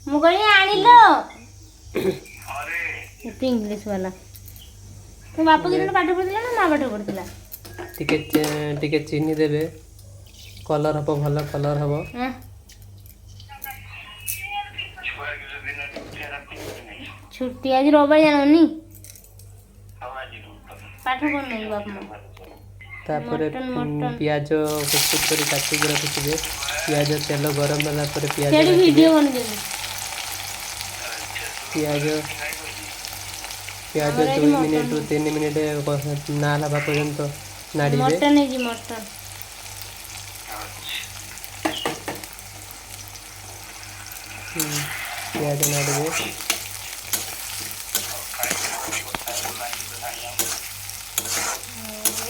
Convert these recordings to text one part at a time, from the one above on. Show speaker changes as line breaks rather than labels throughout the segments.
मुगली आनिलो English वाला तो बापू किरण पाठ पढ़ुला ना माँ पाठ पढ़ुला
टिके चीनी देबे कलर हबो भल कलर हबो
छुट्टी आज रविवार जाननी पाठ पढ़ने बाप माँ
तापर पियाज कुचकुच कर काटी रखिथे पियाज तेल गरम होला पर पियाज
वीडियो बन दे
पियाज पियाज 2 मिनट 3 मिनट ना लबा पर्यंत नाड़ीबे
मटन है जी मटन
पियाज नाड़ीबे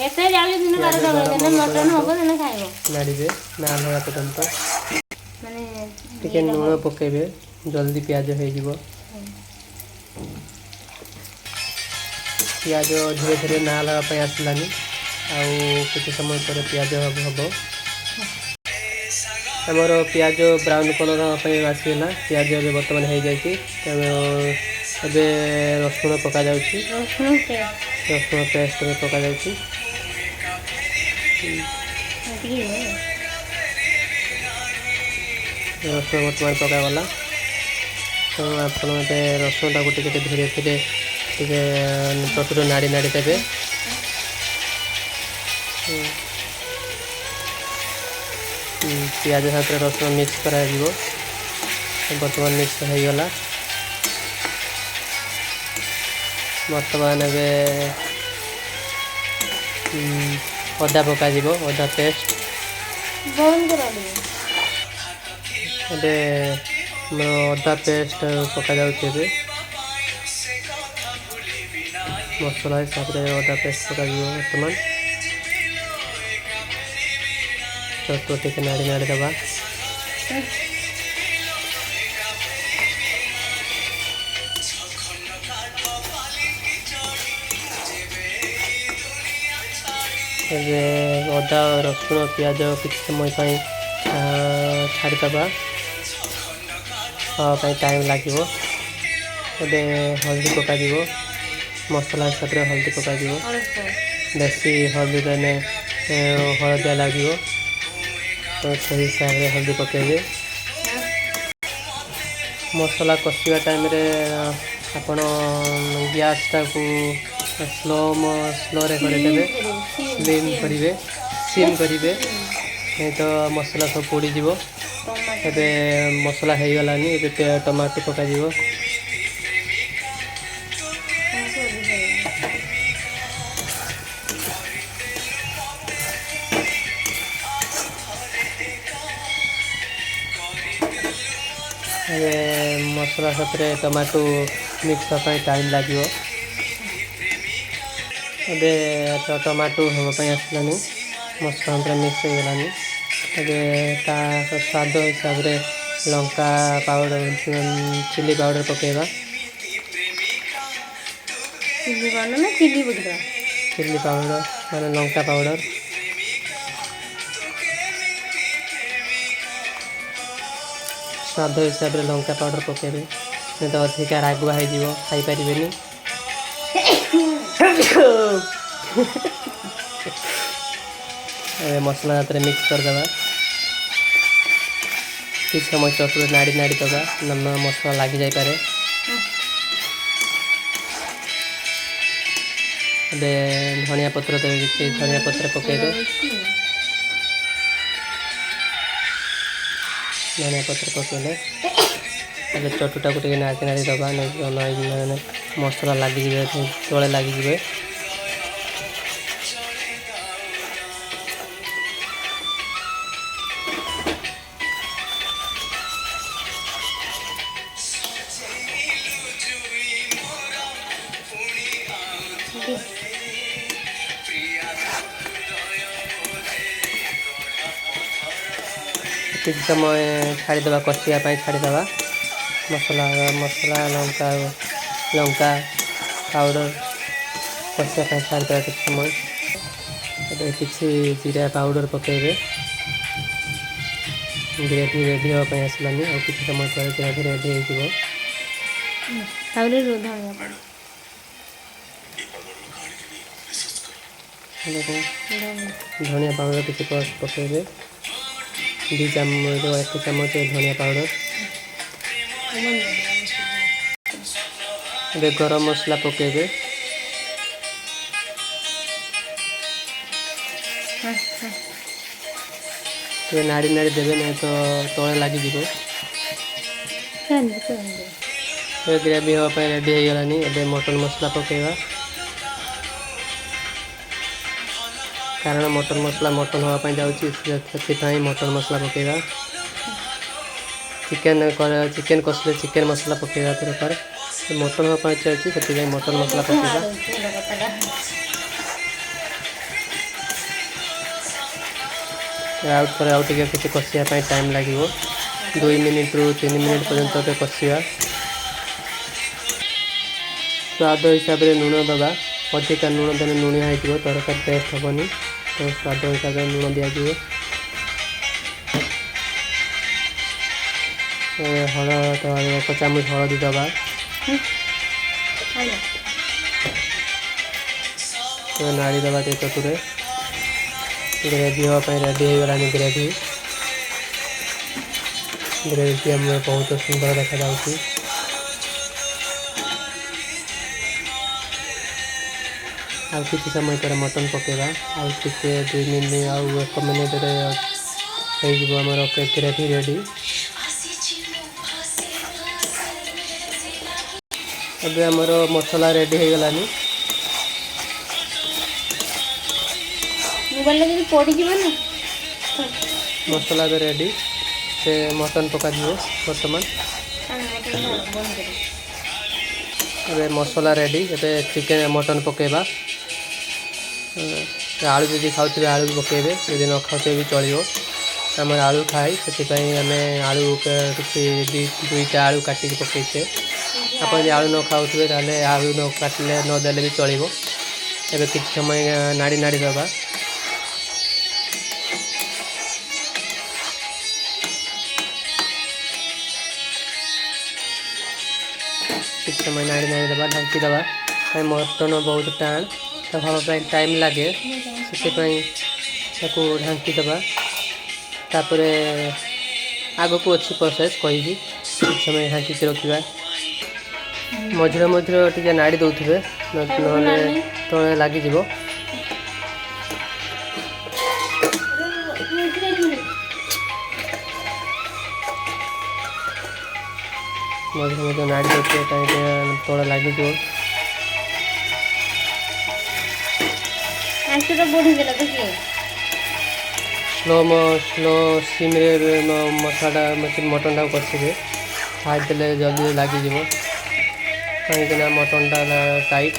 एते जाली दिन 12 दिन मटन होबो दिन खाइबो
नाड़ीबे ना लगा पर्यंत
माने
टिके लूण पकेबे जल्दी पियाज हो जिवो पियाज धीरे धीरे ना लगा पे आसलानी आउ कुछ समय पर पियाज हम आमर पियाज ब्राउन कलर आसगला पियाज बर्तमान हो जाए रसुण पका रसुण पेस्ट पका रसुण बर्तमान पकागला तो आपड़ रसुण टाक धीरे धीरे चटुर नाड़ी नाड़ी देवे पियाज साथ रसुण मिक्स कर बर्तमान मिक्स हो गला बर्तमान अदा पका अदा पेस्ट अदा पेस्ट पका जाऊे मसला हिसाब से अदा पेस्ट पका बर्तमान चटू टे नाड़ी नाड़ी दबा अदा रसुण पियाज किसी समय छाड़ीदबा टाइम लगे हल्दी पका मसला हिसाब से हल्दी पका बेसी हल्दी देने हलदिया लगे तो सही हिसाब से हल्दी पकेबे मसला कषा टाइम आपण गैस टाकू स्लो रे करदेवे सिम करेंगे नहीं तो मसला सब पोड़ी जीवो एबे मसला हो गलानी टमाटो पका मसला साथ टमाटो मिक्स होगा टाइम लगे अबे टमाटो होगापी आसलानी मसला मिक्स हो गलानी स्वाद हिसाब से लंका पाउडर चिली पाउडर पकेबा चिली पाउडर माने लंका पाउडर स्वाद हिसाब से लंका पाउडर पकेबे नहीं तो अधिका रागुआ हो खाई पारे मसला हाथ मिक्स करदे किस समय चटुर नाड़ी नाड़ी दबा नम मसला लग जापे धनिया पत्र देवे कि धनिया पत्र पकेबे धनिया पत्र पकेले चटुटा को नाड़ी नाड़ी दबा नहीं मसला लगे तले लगे किसी समय छाड़ीदे कषापी छाड़ीदे मसला मसला लंका लंका पाउडर कषापी छाड़ीदे किसी समय किसी जीरा पाउडर पकेबे ଗ୍ରେଭି ରେଡ଼ି ହେବା ପାଇଁ ଆସିଲାନି। ଆଉ କିଛି ସମୟ ପରେ ଗ୍ରେଭି ରେଡ଼ି ହେଇଯିବ।
ତାପରେ ଧନିଆ ପାଉଡ଼ର
ଧନିଆ ପାଉଡ଼ର କିଛି ପକାଇବେ। 2 ଚାମଚ 1 ଚାମଚ ଧନିଆ ପାଉଡ଼ର। ଏବେ ଗରମ ମସଲା ପକାଇବେ। ଟିକେ ନାଡ଼ି ନାଡ଼ି ଦେବେ, ନାହିଁ ତ ତଳେ ଲାଗିଯିବ। ଏବେ ଗ୍ରେଭି ହେବା ପାଇଁ ରେଡ଼ି ହେଇଗଲାନି। ଏବେ ମଟନ୍ ମସଲା ପକାଇବା, କାରଣ ମଟନ୍ ମସଲା ମଟନ୍ ହେବା ପାଇଁ ଯାଉଛି, ସେଥିପାଇଁ ମଟନ୍ ମସଲା ପକାଇବା। ଚିକେନ୍ କଷିଲେ ଚିକେନ୍ ମସଲା ପକାଇବା ଦରକାର। ମଟନ୍ ହେବା ପାଇଁ ଚାଲିଛି, ସେଥିପାଇଁ ମଟନ୍ ମସଲା ପକାଇବା। ଆଉ ଟିକେ କିଛି କଷିବା ପାଇଁ ଟାଇମ୍ ଲାଗିବ। 2 ମିନିଟ୍ରୁ 3 ମିନିଟ୍ ପର୍ଯ୍ୟନ୍ତ ଏବେ କଷିବା। ସ୍ୱାଦ ହିସାବରେ ଲୁଣ ଦେବା। ଅଧିକା ଲୁଣ ଦେଲେ ଲୁଣିଆ ହେଇଯିବ, ତରକାରୀ ଟେଷ୍ଟ ହେବନି। ତ ସ୍ୱାଦ ହିସାବରେ ଲୁଣ ଦିଆଯିବ। 1 ଚାମଚ ହଳଦୀ ଦେବା। ନାଡ଼ି ଦେବା ଟିକେ ଚଟୁରେ। ଗ୍ରେଭି ହେବା ପାଇଁ ରେଡ଼ି ହେଇଗଲାଣି। ଗ୍ରେଭି ଆମର ବହୁତ ସୁନ୍ଦର ଦେଖାଯାଉଛି। ଆଉ କିଛି ସମୟ ପରେ ମଟନ୍ ପକାଇବା। ଆଉ ଟିକେ 2 ମିନିଟ୍ ଆଉ 1 ମିନିଟ୍ରେ ହେଇଯିବ ଆମର ଗ୍ରେଭି ରେଡ଼ି। ଏବେ ଆମର ମସଲା ରେଡ଼ି ହେଇଗଲାଣି। ମସଲା ଏବେ ରେଡ଼ି। ସେ ମଟନ୍ ପକାଯିବ ବର୍ତ୍ତମାନ। ଏବେ ମସଲା ରେଡ଼ି। ଏବେ ଚିକେନ୍ ମଟନ୍ ପକାଇବା। ଆଳୁ ଯଦି ଖାଉଥିବେ ଆଳୁ ବି ପକାଇବେ, ଯଦି ନ ଖାଉଥିବେ ବି ଚଳିବ। ଆମର ଆଳୁ ଖାଇ, ସେଥିପାଇଁ ଆମେ ଆଳୁ କିଛି 2ଟା ଆଳୁ କାଟିକି ପକାଇଛେ। ଆପଣ ଯଦି ଆଳୁ ନ ଖାଉଥିବେ ତାହେଲେ ଆଳୁ ନ କାଟିଲେ ନ ଦେଲେ ବି ଚଳିବ। ଏବେ କିଛି ସମୟ ନାଡ଼ି ନାଡ଼ି ଦେବା। କିଛି ସମୟ ନାଡ଼ି ନାଡ଼ି ଦେବା, ଢାଙ୍କି ଦେବା। ମଟନ୍ ବହୁତ ଟାଣ, ହେବା ପାଇଁ ଟାଇମ୍ ଲାଗେ, ସେଥିପାଇଁ ତାକୁ ଢାଙ୍କି ଦେବା। ତାପରେ ଆଗକୁ ଅଛି ପ୍ରୋସେସ୍ କହିବି। କିଛି ସମୟ ଢାଙ୍କିକି ରଖିବା। ମଝିରେ ମଝିରେ ଟିକେ ନାଡ଼ି ଦେଉଥିବେ, ନହେଲେ ତଳେ ଲାଗିଯିବ। ମଝିରେ ମଝିରେ ନାଡ଼ି ଦେଉଥିବେ, କାହିଁକି ତଳେ ଲାଗିଯିବ। ସ୍ଲୋ ସିମ୍ରେ ମଟନ୍ଟାକୁ କଷିବେ। ହାଇ ଦେଲେ ଜଲ୍ଦି ଲାଗିଯିବ, କାହିଁକିନା ମଟନ୍ଟା ଟାଇଟ୍।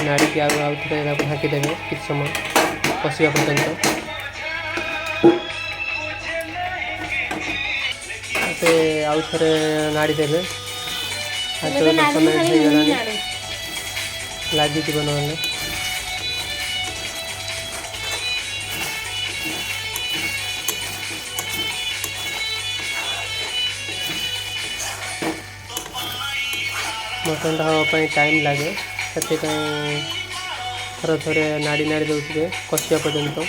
ନାଡ଼ିକି ଆଉ ଥରେ ତାକୁ ଢାଙ୍କି ଦେବେ କିଛି ସମୟ କଷିବା ପର୍ଯ୍ୟନ୍ତ। ଆଉ ଥରେ ନାଡ଼ି ଦେବେ। 5-10 ମିନିଟ୍ ହେଇଗଲାଣି, ଲାଗିଯିବ ନହେଲେ। ମଟନ୍ଟା ହେବା ପାଇଁ ଟାଇମ୍ ଲାଗେ, ସେଥିପାଇଁ ଥରେ ନାଡ଼ି ନାଡ଼ି ଦେଉଥିବେ କଷିବା ପର୍ଯ୍ୟନ୍ତ।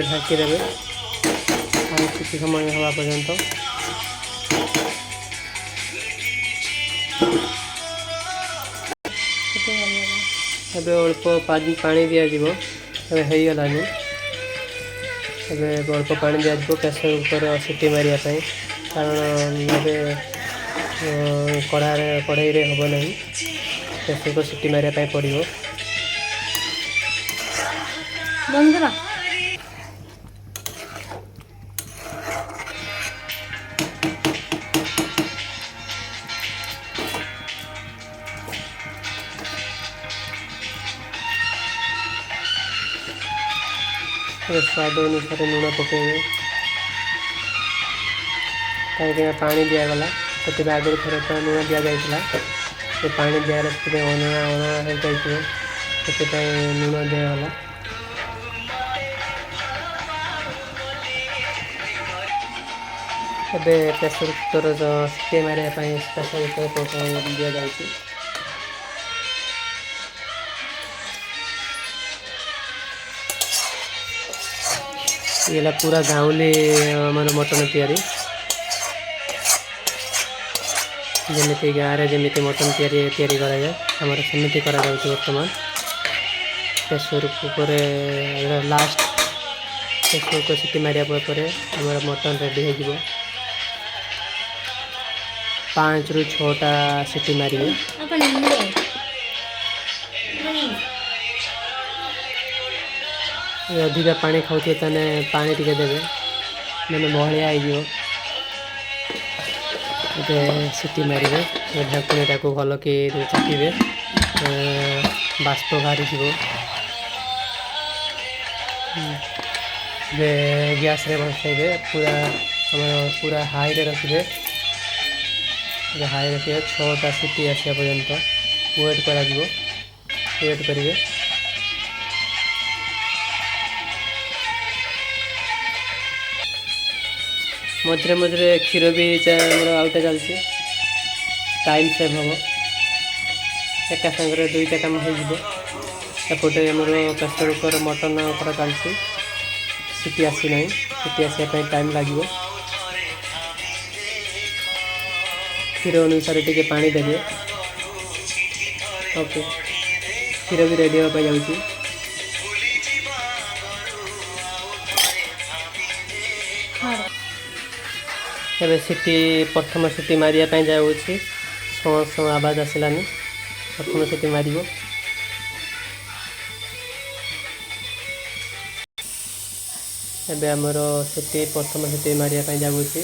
ढाँकी देवे किसी समय हवा पर्यंत। एबे अल्प पानी दिज्व एगलानी अल्प पानी दिज्व प्रेसर कुकर सीटी मारे। କାରଣ ଏବେ କଢ଼େଇରେ ହେବ ନାହିଁ, ପ୍ରେସରକୁ ସିଟି ମାରିବା ପାଇଁ ପଡ଼ିବ।
ବନ୍ଦ କର।
ସ୍ୱାଦ ଅନୁସାରେ ଲୁଣ ପକାଇବେ, କାହିଁକିନା ପାଣି ଦିଆଗଲା, ସେଥିପାଇଁ ଆଗରୁ ଥରେ ତ ଲୁଣ ଦିଆଯାଇଥିଲା, ସେ ପାଣି ଦିଆଗଲା ସେଥିପାଇଁ ଅଲଣା ହୋଇଯାଇଥିବ, ସେଥିପାଇଁ ଲୁଣ ଦିଆଗଲା। ଏବେ ପ୍ରେସର କୁକର ସିଟି ମାରିବା ପାଇଁ ପ୍ରେସର କୁକର ଦିଆଯାଉଛି। ये ହେଲା ପୁରା ଗାଉଁଲି ଆମର ମଟନ ତିଆରି, ଯେମିତି ଗାଁରେ ଯେମିତି ମଟନ ତିଆରି କରାଯାଏ ଆମର ସେମିତି କରାଯାଉଛି। ବର୍ତ୍ତମାନ ପ୍ରେସର କୁକରରେ ଲାଷ୍ଟ ପ୍ରେସର କୁକର ସିଟି ମାରିବା ପରେ ଆମର ମଟନ ରେଡ଼ି ହୋଇଯିବ। 5ରୁ 6ଟା ସିଟି ମାରିବେ। ଅଧିକା ପାଣି ଖାଉଥିବେ ତାହେଲେ ପାଣି ଟିକେ ଦେବେ, ମାନେ ବହଳିଆ ହେଇଯିବ। ଏବେ ସିଟି ମାରିବେ, ଢାଙ୍କୁଣିଟାକୁ ଭଲକି ଚାପିବେ, ବାଷ୍ପ ବାହାରିଯିବ। ଏବେ ଗ୍ୟାସ୍ରେ ବସାଇବେ, ପୁରା ହାଇରେ ରଖିବେ। ହାଇ ରଖିବେ, 6ଟା ସିଟି ଆସିବା ପର୍ଯ୍ୟନ୍ତ ୱେଟ୍ କରାଯିବ, ୱେଟ୍ କରିବେ। ମଝିରେ ମଝିରେ କ୍ଷୀର ବି ଆମର ଆଉଟା ଚାଲିଛି, ଟାଇମ୍ ସେଭ୍ ହେବ, ଏକା ସାଙ୍ଗରେ 2ଟା କାମ ହେଇଯିବ। ଏପଟେ ଆମର ପ୍ରେସର କୁକର ମଟନ କରା ଚାଲିଛି, ସିଟି ଆସିନାହିଁ, ସିଟି ଆସିବା ପାଇଁ ଟାଇମ୍ ଲାଗିବ। କ୍ଷୀର ଅନୁସାରେ ଟିକେ ପାଣି ଦେବେ। ଓକେ, କ୍ଷୀର ବି ରେଡ଼ି ହେବା ପାଇଁ ଯାଉଛି। ଏବେ ପ୍ରଥମ ସିଟି ମାରିବା ପାଇଁ ଯାଉଛି, ଆବାଜ ଆସିଲାନି, ପ୍ରଥମ ସିଟି ମାରିବ। ଏବେ ଆମର ପ୍ରଥମ ସିଟି ମାରିବା ପାଇଁ ଯାଉଛି।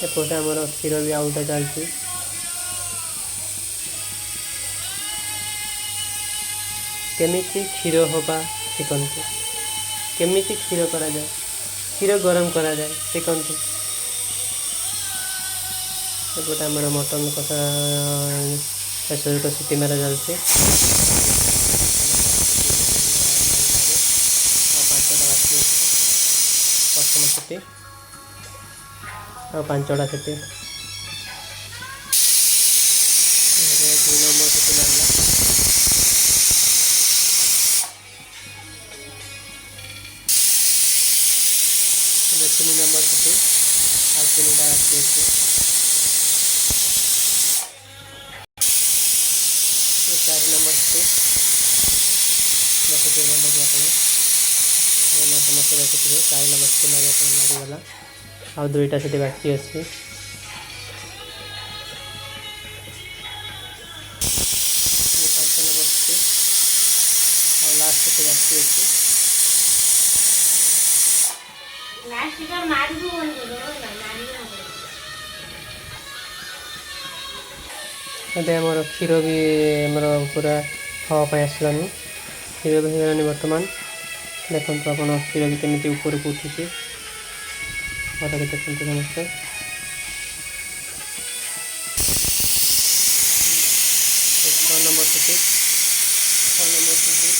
ଏପଟେ ଆମର କ୍ଷୀର ବି ଆଉଟା ଚାଲିଛି। କେମିତି କ୍ଷୀର ହେବା ଶିଖନ୍ତୁ, କେମିତି କ୍ଷୀର କରାଯାଏ, କ୍ଷୀର ଗରମ କରାଯାଏ ଶିଖନ୍ତୁ। ଏପଟେ ଆମର ମଟନ କଷା ପ୍ରେସର ସିଟି ମାରା ଚାଲିଛି। ଆଉ 5ଟା ବାକି ଅଛି, ପ୍ରଥମ ସିଟି ଆଉ 5ଟା ସିଟି। ଏବେ 2 ନମ୍ବର ସିଟି ମାରିଲା। ଏବେ 3 ନମ୍ବର ସିଟି, ଆଉ 3ଟା ବାକି ଅଛି। 4 ନମ୍ବର ସିଟି ଦେଖୁଥିବେ, ଭଲକି ଆପଣ ସମସ୍ତେ ଦେଖୁଥିବେ। 4 ନମ୍ବର ସିଟି ମାରିବା ପାଇଁ ମାରିଗଲା, ଆଉ 2ଟା ସିଟି ବାକି ଅଛି। 5 ନମ୍ବର ସିଟି ଆଉ ଲାଷ୍ଟ ସିଟି ବାକି ଅଛି। ଏବେ ଆମର କ୍ଷୀର ବି ଆମର ପୁରା ହବା ପାଇଁ ଆସିଲାନି, କ୍ଷୀର ବି ହେଇଗଲାନି। ବର୍ତ୍ତମାନ ଦେଖନ୍ତୁ ଆପଣ କ୍ଷୀର ବି କେମିତି ଉପରକୁ ଉଠୁଛି, ଭଲକି ଦେଖନ୍ତୁ ସମସ୍ତେ। 6 ନମ୍ବର ସିଟି, 6 ନମ୍ବର ସିଟି।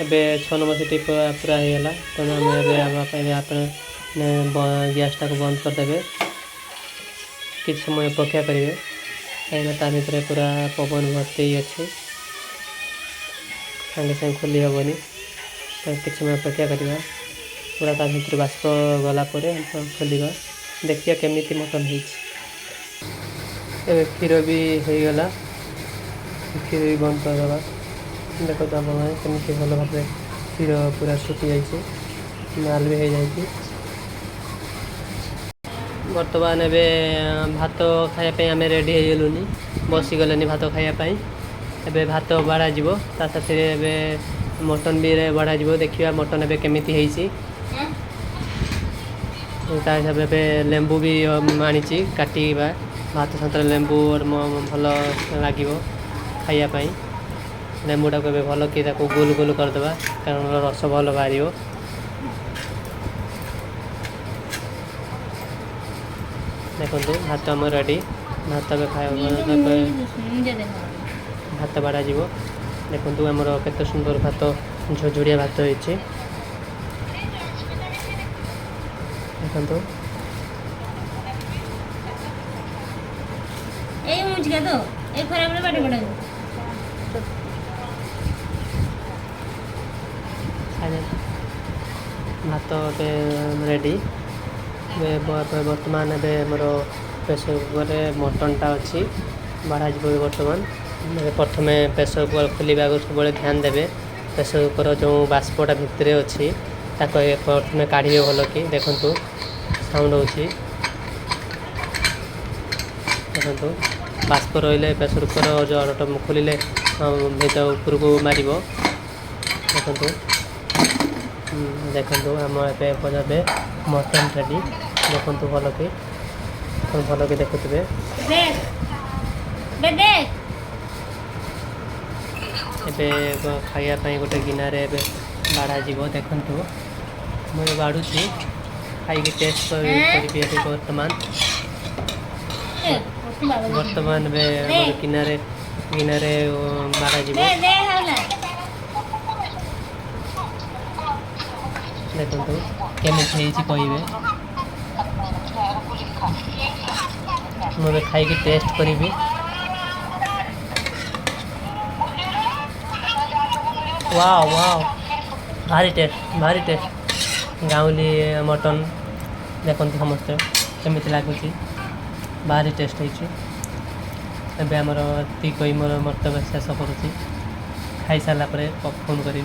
ଏବେ 6 ନମ୍ବର ସିଟି ପୁରା ହେଇଗଲା, ତେଣୁ ଆମେ ଏବେ ଆପଣ ଗ୍ୟାସ୍ଟାକୁ ବନ୍ଦ କରିଦେବେ, କିଛି ସମୟ ଅପେକ୍ଷା କରିବେ, କାହିଁକିନା ତା ଭିତରେ ପୁରା ପବନ ଭର୍ତ୍ତି ଅଛି, ସାଙ୍ଗେ ସାଙ୍ଗେ ଖୋଲି ହେବନି, ତ କିଛି ସମୟ ଅପେକ୍ଷା କରିବା। ପୁରା ତା ଭିତରେ ବାଷ୍ପ ଗଲା ପରେ ଖୋଲିବା। देखिए केमिति मटन है। क्षीर भी हो गला क्षीर भी बंद करदे देख तो आप केमी भल भाव क्षीर पूरा सुखी जाइए नाल भी हो जाए। बर्तमान ए भात खायापी आम रेडी होगलुनि बसीगले भात खायापी एबे भात बाढ़ा जीवो ता साथे एबे मटन भी बाढ़ा जीवो देखिया मटन एबे केमिति हेइची ता हिसाब एबे लेंबू भी आनीची काटिबा भात साथ लेंबू भल लागिवो खाया पई लेंबूटा को भल कि गोल गोल करदे कारण रस भल बाहर। देखो भात आम रेडी भात खाया भात बाढ़ा जीव देखो आमर केते सुंदर भात झुझुड़िया भात होइछि देखो
ए मुझका तो ए खराब रे बाटे पड़ा
भात रेडी बर्तमान मोर प्रेसर कुकर मटनटा अच्छी बाढ़ा जी बर्तमान प्रथम प्रेसर कुकर खोलने सब ध्यान देवे प्रेसर कुकर जो बाष्पटा भितर अच्छी प्रथम काढ़े भल कि देखु साउंड हो देखु बाष्प रही प्रेसर कुकर जो खोलिले भीतर उपरक मार देखु देखु आम ए मटन रेडी देखु भल कि देखुवे एबे खायापी गोटे गिनार बाढ़ा जीव देखु मुझे बाढ़ुची खाई टेस्ट करी बर्तमान बर्तमान गिनार बाढ़ा जीव देखु केमिति कहे मुझे खाई टेस्ट करी वाओ वाओ भारी टेस्ट गाँवली मटन देखते समस्ते केमी लगुच भारी टेस्ट होती आमर ती कही मोर मर्तव्य शेष करुँच खाई सारा फोन करी।